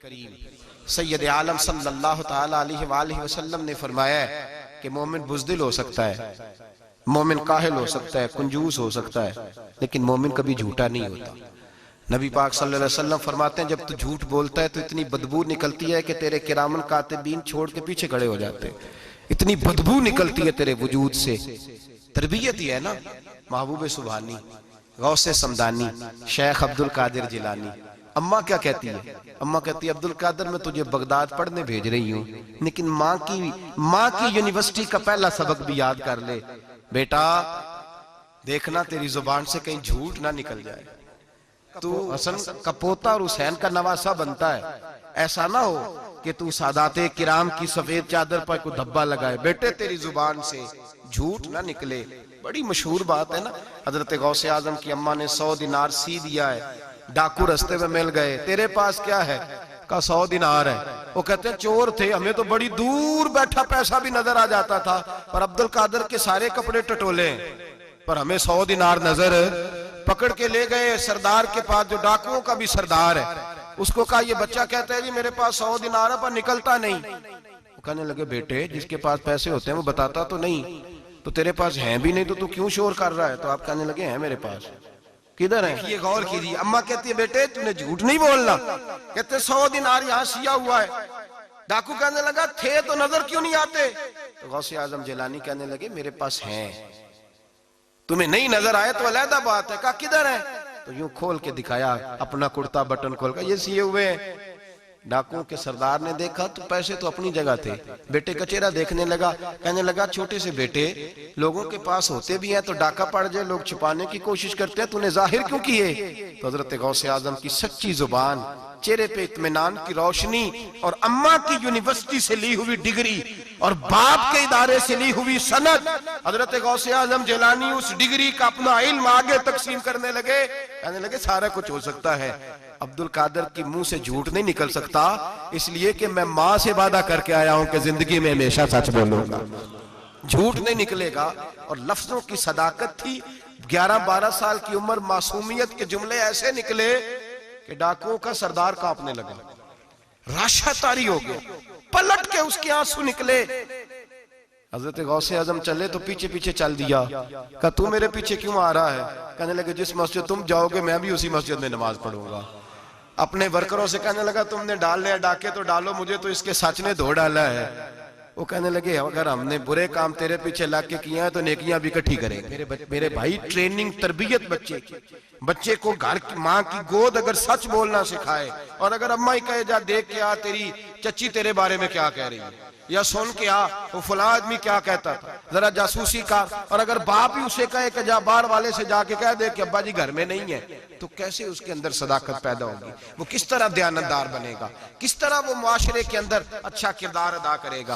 کریم سید عالم صلی اللہ تعالی علیہ وآلہ وسلم نے فرمایا ہے کہ مومن بزدل ہو سکتا ہے، مومن کاہل ہو سکتا ہے، کنجوس ہو سکتا ہے، لیکن مومن کبھی جھوٹا نہیں ہوتا۔ نبی پاک صلی اللہ علیہ وسلم فرماتے ہیں جب تو جھوٹ بولتا ہے تو اتنی بدبو نکلتی ہے کہ تیرے کرامن کاتبین چھوڑ کے پیچھے کھڑے ہو جاتے ہیں، اتنی بدبو نکلتی ہے تیرے وجود سے۔ تربیت ہی ہے نا۔ محبوب سبحانی، غوث سمدانی، شیخ عبدالقادر جیلانی، اماں کیا کہتی ہے؟ اماں کہتی ہے عبدالقادر میں تجھے بغداد پڑھنے بھیج رہی ہوں، لیکن ماں کی یونیورسٹی کا پہلا سبق بھی یاد کر لے بیٹا، دیکھنا تیری زبان سے کہیں جھوٹ نہ نکل جائے، تو حسن کا پوتا اور حسین کا نواسہ بنتا ہے، ایسا نہ ہو کہ تو سادات کرام کی سفید چادر پر کوئی دھبا لگائے، بیٹے تیری زبان سے جھوٹ نہ نکلے۔ بڑی مشہور بات ہے نا، حضرت غوث اعظم کی اماں نے 100 دینار سی دیا ہے، ڈاکو رستے میں مل گئے، تیرے پاس کیا ہے؟ کہا 100 دینار ہے۔ وہ کہتے ہیں چور تھے، ہمیں تو بڑی دور بیٹھا پیسہ بھی نظر آ جاتا تھا، پر عبدالقادر کے سارے کپڑے ٹٹولے ہیں، پر ہمیں 100 دینار نظر۔ پکڑ کے لے گئے سردار کے پاس جو ڈاکوؤں کا بھی سردار ہے، اس کو کہا یہ بچہ کہتا ہے جی میرے پاس 100 دینار ہے پر نکلتا نہیں۔ وہ کہنے لگے بیٹے جس کے پاس پیسے ہوتے ہیں وہ بتاتا تو نہیں، تو تیرے پاس ہیں بھی نہیں تو کیوں شور کر رہا ہے؟ تو آپ کہنے لگے ہیں میرے پاس۔ کدھر ہیں؟ یہ غور کیجیے، اماں کہتی ہے بیٹے تم نے جھوٹ نہیں بولنا، کہتے 100 دینار یہاں سیا ہوا ہے۔ ڈاکو کہنے لگا تھے تو نظر کیوں نہیں آتے؟ تو غوث اعظم جیلانی کہنے لگے میرے پاس ہیں، تمہیں نہیں نظر آئے تو علیحدہ بات ہے۔ کہا کدھر ہیں؟ تو یوں کھول کے دکھایا اپنا کرتا بٹن کھول کر، یہ سیے ہوئے ہیں۔ ڈاکوؤں کے سردار نے دیکھا تو پیسے تو اپنی جگہ تھے، بیٹے کا چہرہ دیکھنے لگا، کہنے لگا چھوٹے سے بیٹے لوگوں کے پاس ہوتے بھی ہیں تو ڈاکہ پڑ جائے لوگ چھپانے کی کوشش کرتے ہیں، تو نے ظاہر کیوں کیے؟ تو حضرت غوث اعظم کی سچی زبان، چہرے پہ اطمینان کی روشنی، اور اماں کی یونیورسٹی سے لی ہوئی ڈگری اور باپ کے ادارے سے لی ہوئی سند، حضرت غوث اعظم جیلانی اس ڈگری کا اپنا علم آگے تقسیم کرنے لگے، کہنے لگے سارا کچھ ہو سکتا ہے، عبدالقادر کی منہ سے جھوٹ نہیں نکل سکتا، اس لیے کہ میں ماں سے وعدہ کر کے آیا ہوں کہ زندگی میں ہمیشہ سچ بولوں گا، جھوٹ نہیں نکلے گا۔ اور لفظوں کی صداقت تھی، 11-12 سال کی عمر، معصومیت کے جملے ایسے نکلے کہ ڈاکوؤں کا سردار کانپنے لگا، راشہ طاری ہو گیا، پلٹ کے اس کے آنسو نکلے۔ حضرت غوث اعظم چلے تو پیچھے پیچھے چل دیا، کہا تو میرے پیچھے کیوں آ رہا ہے؟ کہنے لگے جس مسجد تم جاؤ گے میں بھی اسی مسجد میں نماز پڑھوں گا۔ اپنے ورکروں سے کہنے لگا تم نے ڈالنے ہیں ڈاکے تو ڈالو، مجھے تو اس کے سچ نے دھو ڈالا ہے۔ وہ کہنے لگے اگر ہم نے برے کام تیرے پیچھے لگ کے کیا ہے تو نیکیاں بھی اکٹھی کریں گے۔ میرے بھائی ٹریننگ، تربیت بچے کو گھر کی ماں کی گود اگر سچ بولنا سکھائے، اور اگر اماں ہی کہے جا دیکھ کے آ تیری چچی تیرے بارے میں کیا کہہ رہی ہے، یا سن کے آ وہ فلاں آدمی کیا کہتا تھا، ذرا جاسوسی کا، اور اگر باپ ہی اسے کہے کہ جا باہر والے سے جا کے کہہ دے کہ ابا جی گھر میں نہیں ہے، تو کیسے اس کے اندر صداقت پیدا ہوگی؟ وہ کس طرح دیانتدار بنے گا؟ کس طرح وہ معاشرے کے اندر اچھا کردار ادا کرے گا؟